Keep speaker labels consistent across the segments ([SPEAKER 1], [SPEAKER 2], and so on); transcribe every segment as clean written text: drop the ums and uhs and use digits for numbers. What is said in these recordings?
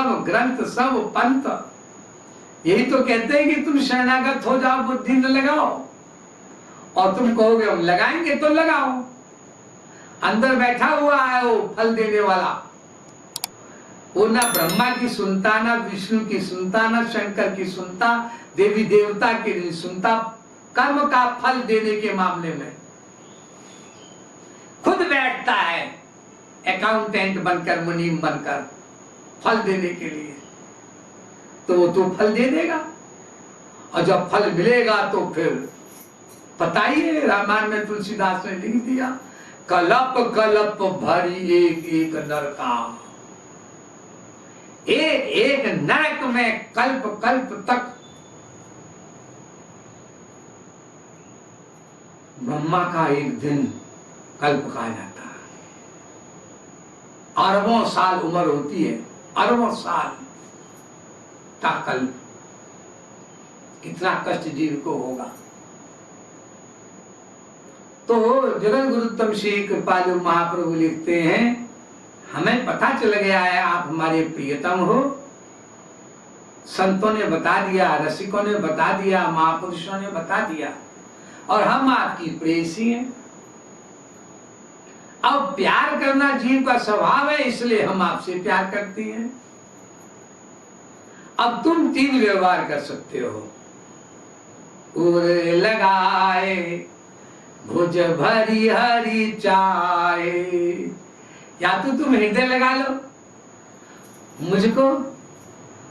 [SPEAKER 1] सब ग्रंथ सब पंथ यही तो कहते हैं कि तुम शरणागत हो जाओ, बुद्धि न लगाओ। और तुम कहोगे हम लगाएंगे तो लगाओ। अंदर बैठा हुआ है वो फल देने वाला, वो ना ब्रह्मा की सुनता, ना विष्णु की सुनता, ना शंकर की सुनता, देवी देवता की नहीं सुनता। कर्म का फल देने के मामले में खुद बैठता है अकाउंटेंट बनकर, मुनीम बनकर फल देने के लिए। तो वो तो फल दे देगा, और जब फल मिलेगा तो फिर पता ही है, रामायण में तुलसीदास ने लिख दिया, कलप कलप भरी एक एक नरका। एक एक नरक में कल्प कल्प तक ब्रह्मा का एक दिन कल्प कहा जाता है। अरबों साल उम्र होती है, अरबों साल का कल्प। कितना कष्ट जीव को होगा। तो जगत गुरुत्तम श्री कृपालु महाप्रभु लिखते हैं, हमें पता चल गया है आप हमारे प्रियतम हो। संतों ने बता दिया, रसिकों ने बता दिया, महापुरुषों ने बता दिया, और हम आपकी प्रेयसी हैं। अब प्यार करना जीव का स्वभाव है, इसलिए हम आपसे प्यार करते हैं। अब तुम तीन व्यवहार कर सकते हो। उर लगाए भुज भरी हरी चाय, या तो तुम हृदय लगा लो मुझको,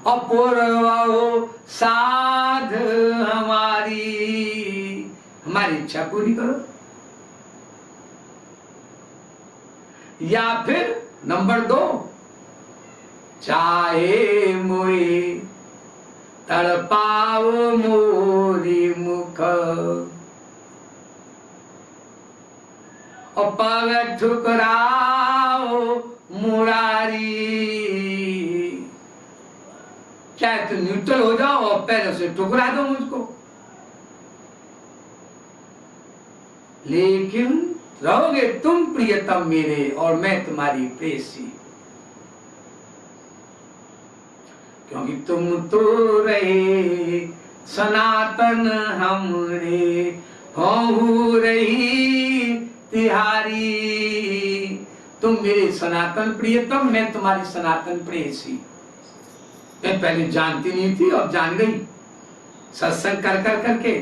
[SPEAKER 1] और पूर्व साध हमारी इच्छा पूरी करो। या फिर नंबर 2, चाहे मोए तड़पाओ मोरी मुख, और पग ठुकराओ मुरारी। चाहे तो न्यूट्रल हो जाओ और पैरों से ठुकरा दो मुझको, लेकिन रहोगे तुम प्रियतम मेरे और मैं तुम्हारी प्रेयसी। क्योंकि तुम तो रहे सनातन हमरे, हो रही तिहारी। तुम मेरे सनातन प्रियतम, मैं तुम्हारी सनातन प्रेयसी। मैं पहले जानती नहीं थी, अब जान गई सत्संग कर कर करके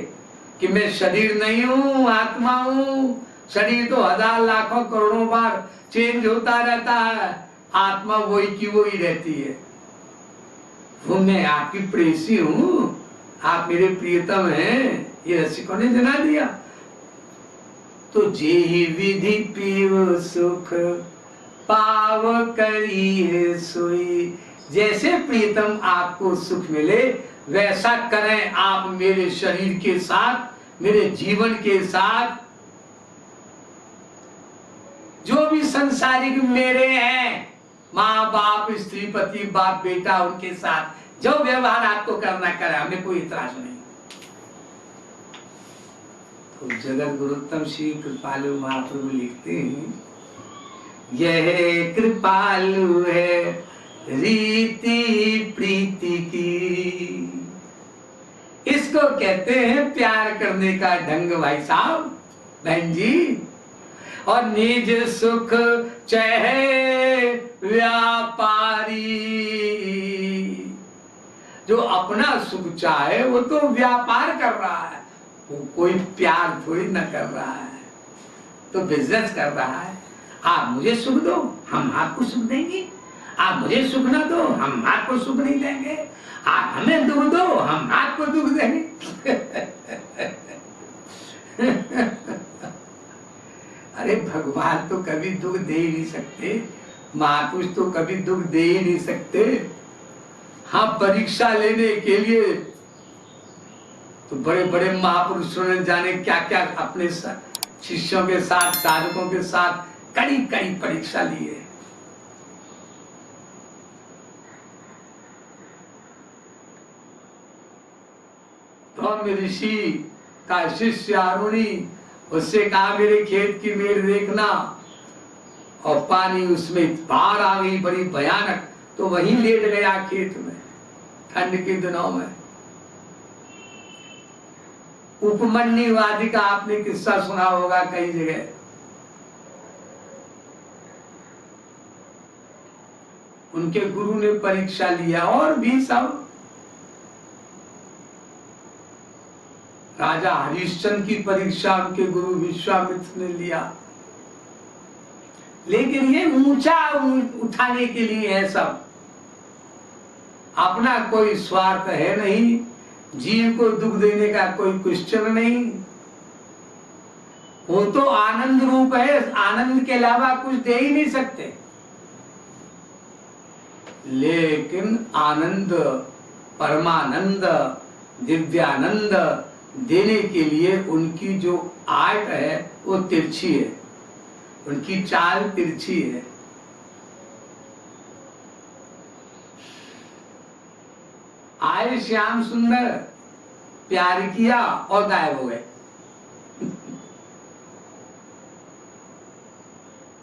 [SPEAKER 1] कि मैं शरीर नहीं हूँ, आत्मा हूँ। शरीर तो हजार लाखों करोड़ों बार चेंज होता रहता है, आत्मा वही की वही रहती है। वो मैं आपकी प्रेयसी हूँ, आप मेरे प्रियतम हैं, ये रसिकों ने जना दिया। तो जे विधि पीव सुख पाव करी है सोई। जैसे प्रियतम आपको सुख मिले वैसा करें आप मेरे शरीर के साथ, मेरे जीवन के साथ। जो भी संसारिक मेरे हैं, माँ बाप, स्त्री पति, बाप बेटा, उनके साथ जो व्यवहार आपको करना करे, हमें कोई इतराज नहीं। तो जगत गुरुत्तम श्री कृपालु महाप्रभु लिखते हैं, यह कृपालु है रीति प्रीति की। इसको कहते हैं प्यार करने का ढंग भाई साहब, बहन जी। और निज सुख चाहे व्यापारी। जो अपना सुख चाहे वो तो व्यापार कर रहा है, वो कोई प्यार थोड़ी न कर रहा है, तो बिजनेस कर रहा है। आप मुझे सुख दो, हम आपको सुख देंगे। आप मुझे सुख ना दो, हम आपको सुख नहीं देंगे। आप हमें दुख दो, हम आपको दुख देंगे। अरे भगवान तो कभी दुख दे ही नहीं सकते, महापुरुष तो कभी दुख दे ही नहीं सकते। हाँ, परीक्षा लेने के लिए तो बड़े बड़े महापुरुषों ने जाने क्या क्या अपने शिष्यों के साथ, साधकों के साथ कड़ी कड़ी परीक्षा ली है। तो ऋषि का शिष्य अरुणी, उससे कहा मेरे खेत की मेड़ देखना, और पानी उसमें बाढ़ आ गई बड़ी भयानक, तो वहीं लेट गया खेत में ठंड के दिनों में। उपमन्यु आदि का आपने किस्सा सुना होगा कई जगह। उनके गुरु ने परीक्षा लिया, और भी सब। राजा हरिश्चंद्र की परीक्षा उनके गुरु विश्वामित्र ने लिया। लेकिन ये ऊंचा उठाने के लिए है सब, अपना कोई स्वार्थ है नहीं, जीव को दुख देने का कोई क्वेश्चन नहीं। वो तो आनंद रूप है, आनंद के अलावा कुछ दे ही नहीं सकते। लेकिन आनंद, परमानंद, दिव्यानंद देने के लिए उनकी जो आर्ट है वो तिरछी है, उनकी चाल तिरछी है। आए श्याम सुंदर, प्यार किया और गायब हो गए।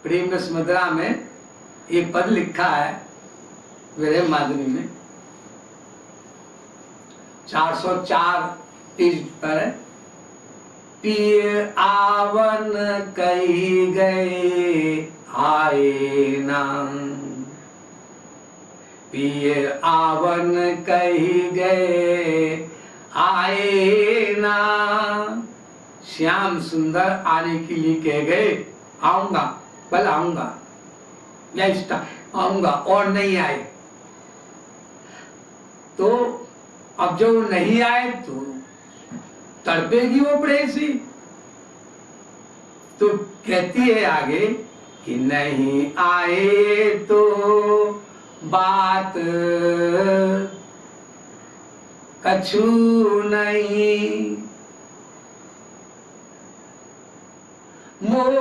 [SPEAKER 1] प्रेम रस मदरा में एक पद लिखा है विरह माधुरी में, 404 पेज पर है। पिय आवन कही गए आए ना, पिय आवन कही गए आए ना। श्याम सुंदर आने के लिए कह गए, आऊंगा, कल आऊंगा, नेक्स्ट आऊंगा, और नहीं आए। तो अब जब नहीं आए तो तड़पेगी वो प्रेसी। तो कहती है आगे कि नहीं आए तो बात कछु नहीं, मोह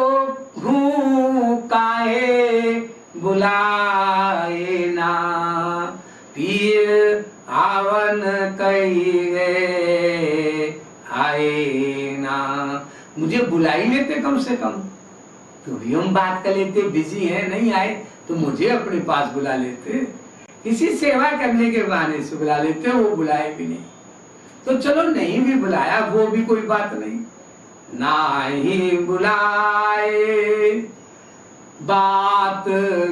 [SPEAKER 1] काहे बुलाए ना। पिय आवन कही गए आए ना, मुझे बुला ही लेते कम से कम, तो भी हम बात कर लेते, बिजी है नहीं आए तो मुझे अपने पास बुला लेते, किसी सेवा करने के बहाने से बुला लेते। वो बुलाए भी नहीं, तो चलो नहीं भी बुलाया वो भी कोई बात नहीं। ना ही बुलाए बात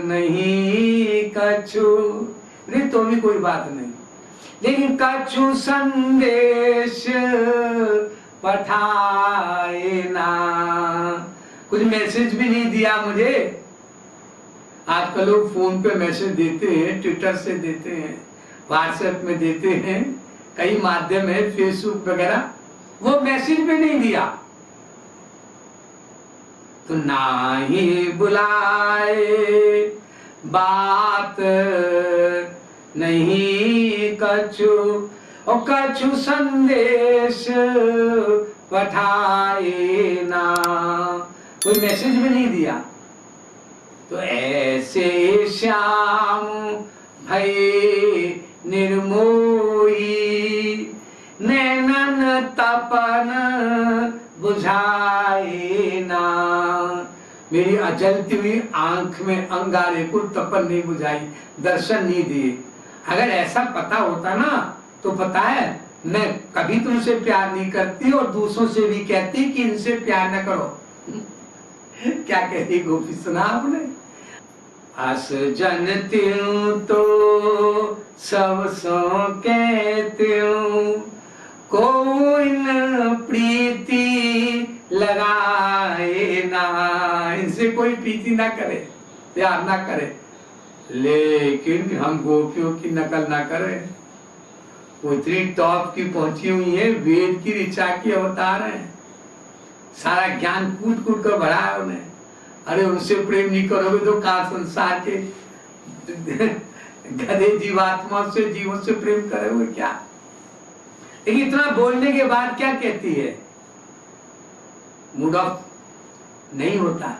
[SPEAKER 1] नहीं कछु, नहीं तो भी कोई बात नहीं, लेकिन कछु संदेश पठाए ना, कुछ मैसेज भी नहीं दिया मुझे। आजकल लोग फोन पे मैसेज देते हैं, ट्विटर से देते हैं, व्हाट्सएप में देते हैं, कई माध्यम है, फेसबुक वगैरह, वो मैसेज भी नहीं दिया। तो ना ही बुलाए बात नहीं कछु, और कछु संदेश पठाए ना, कोई मैसेज भी नहीं दिया। तो ऐसे श्याम भय निर्मोही, नैनन तपन बुझाए ना, मेरी अजलती हुई आंख में अंगारे को तपन नहीं बुझाई, दर्शन नहीं दिए। अगर ऐसा पता होता ना तो पता है मैं कभी तुमसे प्यार नहीं करती और दूसरों से भी कहती कि इनसे प्यार न करो। क्या कहती गोपी, सुना आपने? अस जनती हूँ तो सब सो कहती हूँ, कोई न प्रीति लगाए ना, इनसे कोई प्रीति ना करे, प्यार ना करे। लेकिन हम गोपियों की नकल ना करें, वो इतनी टॉप की पहुंची हुई है, वेद की ऋचा की अवतार है, सारा ज्ञान कूट कूट कर भरा है उन्हें। अरे उनसे प्रेम नहीं करोगे तो कहा संसार के गधे जीवात्मा से, जीवों से प्रेम करोगे क्या? लेकिन इतना बोलने के बाद क्या कहती है? मूड ऑफ नहीं होता,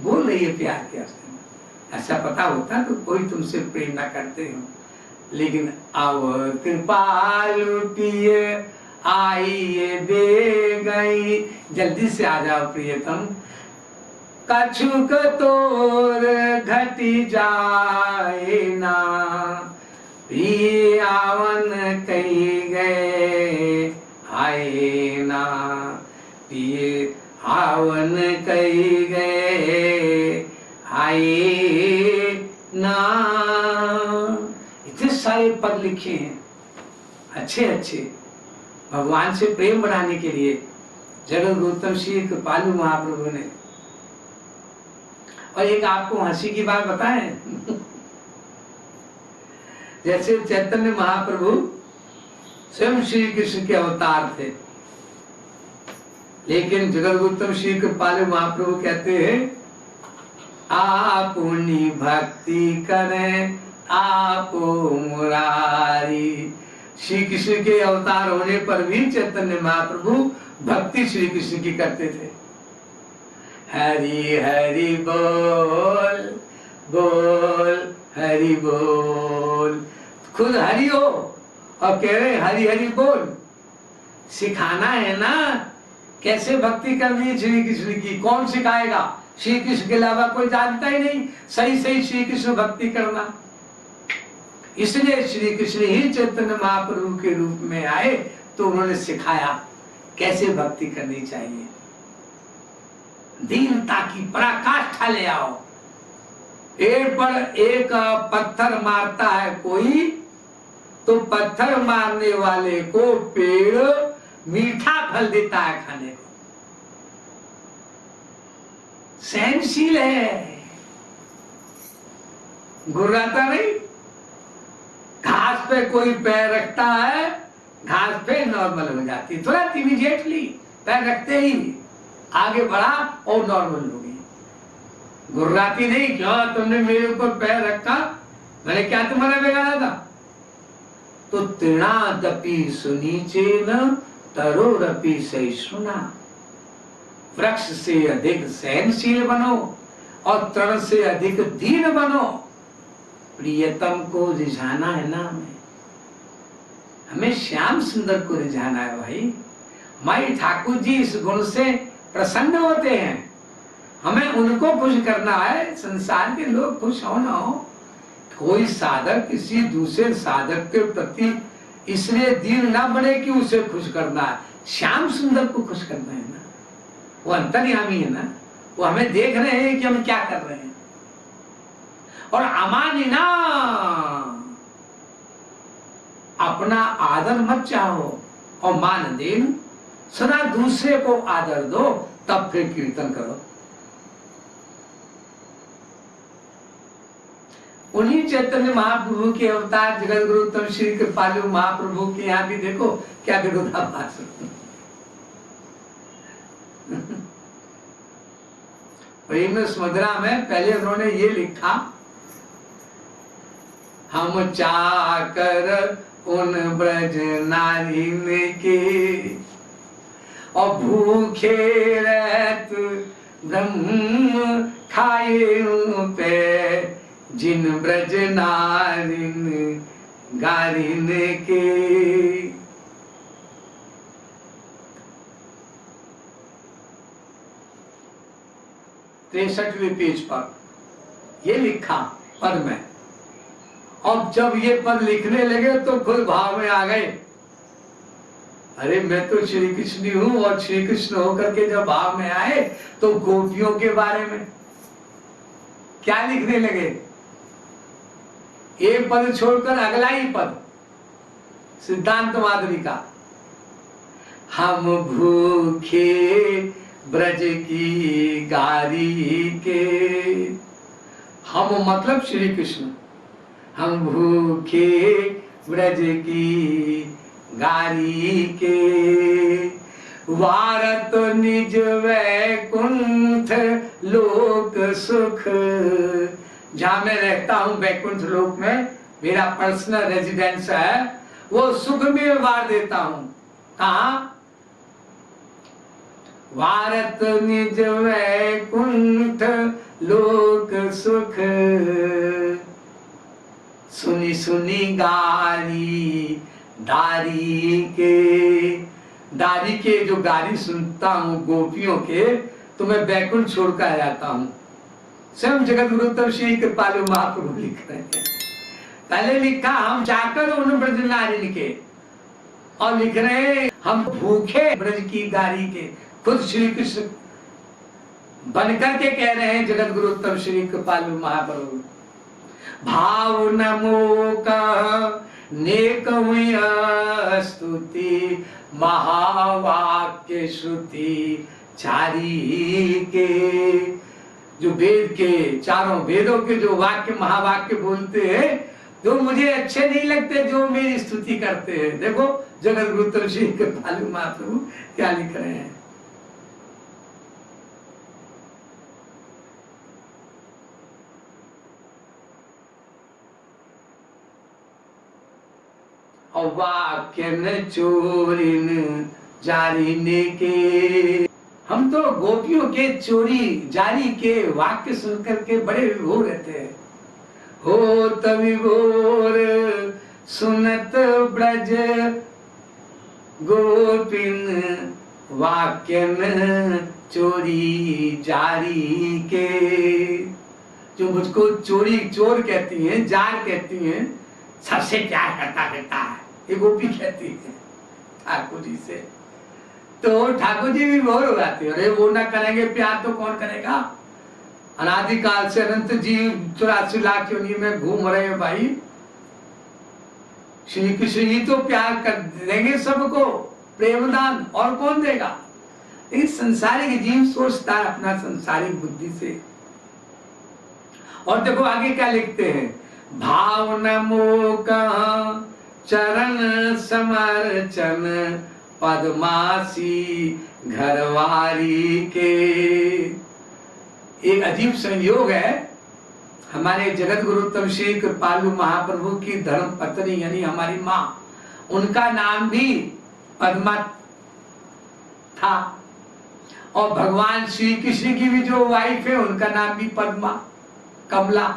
[SPEAKER 1] बोल रही है प्यार के रास्ते में। ऐसा पता होता तो कोई तुमसे प्रेम ना करते हो। लेकिन अब कृपालु पिए आइए दे गई, जल्दी से आ जाओ प्रियतम, कछुक तोर घटी जाए ना, प्रिय आवन कही गए आए ना, प्रिय आवन कही गए आए ना। इतने सारे पद लिखे हैं अच्छे अच्छे भगवान से प्रेम बढ़ाने के लिए जगत गौतम श्री कृपालु महाप्रभु ने। और एक आपको हंसी की बात बताएं जैसे चैतन्य महाप्रभु स्वयं श्री कृष्ण के अवतार थे, लेकिन जगत गौतम श्री कृपालु महाप्रभु कहते हैं आपुनी भक्ति करें आपो मुरारी। श्री कृष्ण के अवतार होने पर भी चैतन्य महाप्रभु भक्ति श्री कृष्ण की करते थे। हरि हरि बोल बोल हरि बोल, खुद हरि हो और कह रहे हरि हरि बोल। सिखाना है ना कैसे भक्ति करनी है श्री कृष्ण की, कौन सिखाएगा? श्री कृष्ण के अलावा कोई जानता ही नहीं सही सही श्री कृष्ण भक्ति करना। इसलिए श्री कृष्ण ही चैतन्य महाप्रभु के रूप में आए तो उन्होंने सिखाया कैसे भक्ति करनी चाहिए। दीनता की पराकाष्ठा ले आओ। पेड़ पर एक पत्थर मारता है कोई तो पत्थर मारने वाले को पेड़ मीठा फल देता है खाने को। सहनशील है, गुर्राता नहीं। घास पे कोई पैर रखता है, घास पे नॉर्मल हो जाती, तुरंत इमीडिएटली पैर रखते ही आगे बढ़ा और नॉर्मल हो गई। गुर्राती नहीं, क्यों तुमने मेरे ऊपर पैर रखा, मैंने क्या तुम्हारा बिगाड़ा था? तो तृणादपि सुनीचेन तरोरपि सहिष्णुना। वृक्ष से अधिक सहनशील बनो और तृण से अधिक दीन बनो। प्रियतम को रिझाना है ना हमें श्याम सुंदर को रिझाना है भाई। हमारे ठाकुर जी इस गुण से प्रसन्न होते हैं, हमें उनको खुश करना है। संसार के लोग खुश हो ना हो, कोई साधक किसी दूसरे साधक के प्रति इसलिए दीन ना बने कि उसे खुश करना है, श्याम सुंदर को खुश करना है ना। वो अंतर्यामी है ना, वो हमें देख रहे हैं कि हम क्या कर रहे हैं। और अमानिना, अपना आदर मत चाहो और मान देन, सदा दूसरे को आदर दो, तब फिर कीर्तन करो। उन्हीं चैतन्य महाप्रभु के अवतार जगत गुरु उत्तम श्री कृपालु महाप्रभु के यहाँ भी देखो क्या विरोधाभास। प्रेम सुमधुरा में पहले उन्होंने ये लिखा, हम चाकर उन ब्रज नारिन के और भूखे रहत ब्रह्म खाए पे, जिन ब्रज नारिन गारिन के। 63वें पेज पर ये लिखा पद में। अब जब ये पद लिखने लगे तो खुद भाव में आ गए, अरे मैं तो श्री कृष्ण हूं। और श्री कृष्ण होकर के जब भाव में आए तो गोपियों के बारे में क्या लिखने लगे? एक पद छोड़कर अगला ही पद सिद्धांत माधुरी का, हम भूखे ब्रज की गारी के। हम मतलब श्री कृष्ण, हम भूखे ब्रज की गारी के। वारत निज वैकुंठ लोक सुख, जहां मैं रहता हूं वैकुंठ लोक में, मेरा पर्सनल रेजिडेंस है, वो सुख में वार देता हूं। कहा? वारत निज वैकुंठ लोक सुख, सुनी सुनी गारी दारी के। दारी के जो गारी सुनता हूं गोपियों के, तो तो मैं बैकुंठ छोड़ कर आ जाता हूं। स्वयं जगत गुरु तब श्री कृपालु महाप्रभु लिख रहे हैं। पहले लिखा हम जाकर उन ब्रज नारिन के, और लिख रहे हैं हम भूखे ब्रज की गारी के। खुद श्री कृष्ण बनकर के कह रहे हैं जगत गुरु तब श्री कृपालु महाप्रभु। भाव नमो का नेक स्तुति महावाक्य श्रुति चारी के। जो वेद के चारों वेदों के जो वाक्य महावाक्य बोलते हैं, जो मुझे अच्छे नहीं लगते, जो मेरी स्तुति करते हैं। देखो जगत गुरु तब श्री कृपालु महाप्रभु क्या लिख रहे हैं। और वाक्य न चोरिन जारीने के। हम तो गोपियों के चोरी जारी के वाक्य सुनकर के बड़े विभोर रहते हैं। हो तविभोर सुनत ब्रज गोपिन वाक्य न चोरी जारी के। जो मुझको चोरी चोर कहती हैं, जार कहती हैं, सबसे प्यार करता रहता है, ये गोपी कहती है ठाकुर जी से। तो ठाकुर जी भी बोर हो जाते हैं, अरे वो ना करेंगे प्यार तो कौन करेगा। अनादिकाल से अनंत जीव 84 लाख योनि में घूम रहे हैं भाई। श्री कृष्ण जी तो प्यार कर देंगे सबको, प्रेमदान, और कौन देगा। लेकिन संसारिक जीव सोचता है अपना संसारिक बुद्धि से। और देखो आगे क्या लिखते हैं। भाव नमो का चरण समर्चन पद्मासी घरवारी के। एक अजीब संयोग है, हमारे जगत गुरु तब श्री कृपालु महाप्रभु की धर्म पत्नी यानी हमारी माँ, उनका नाम भी पद्मा था। और भगवान श्री कृष्ण की भी जो वाइफ है उनका नाम भी पद्मा, कमला।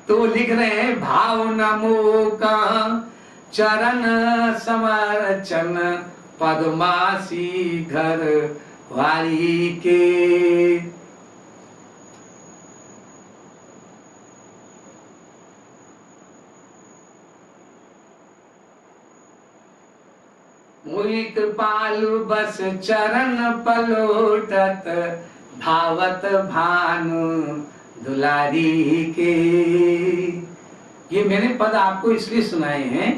[SPEAKER 1] तो लिख रहे हैं भाव नमो का चरण समर्चन पद्मासी घर वारी के। मोहि कृपालु बस चरण पलोटत भावत भानु दुलारी के। ये मैंने पद आपको इसलिए सुनाए हैं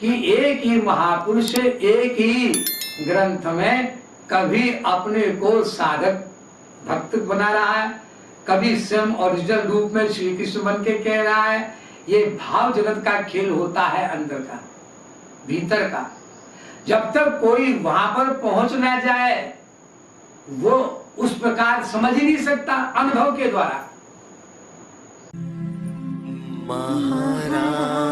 [SPEAKER 1] कि एक ही महापुरुष एक ही ग्रंथ में कभी अपने को साधक भक्त बना रहा है, कभी स्वयं ओरिजिनल रूप में श्री कृष्ण बन के कह रहा है। ये भाव जगत का खेल होता है, अंदर का, भीतर का। जब तक कोई वहां पर पहुंच ना जाए वो उस प्रकार समझ ही नहीं सकता अनुभव के द्वारा।
[SPEAKER 2] महाराज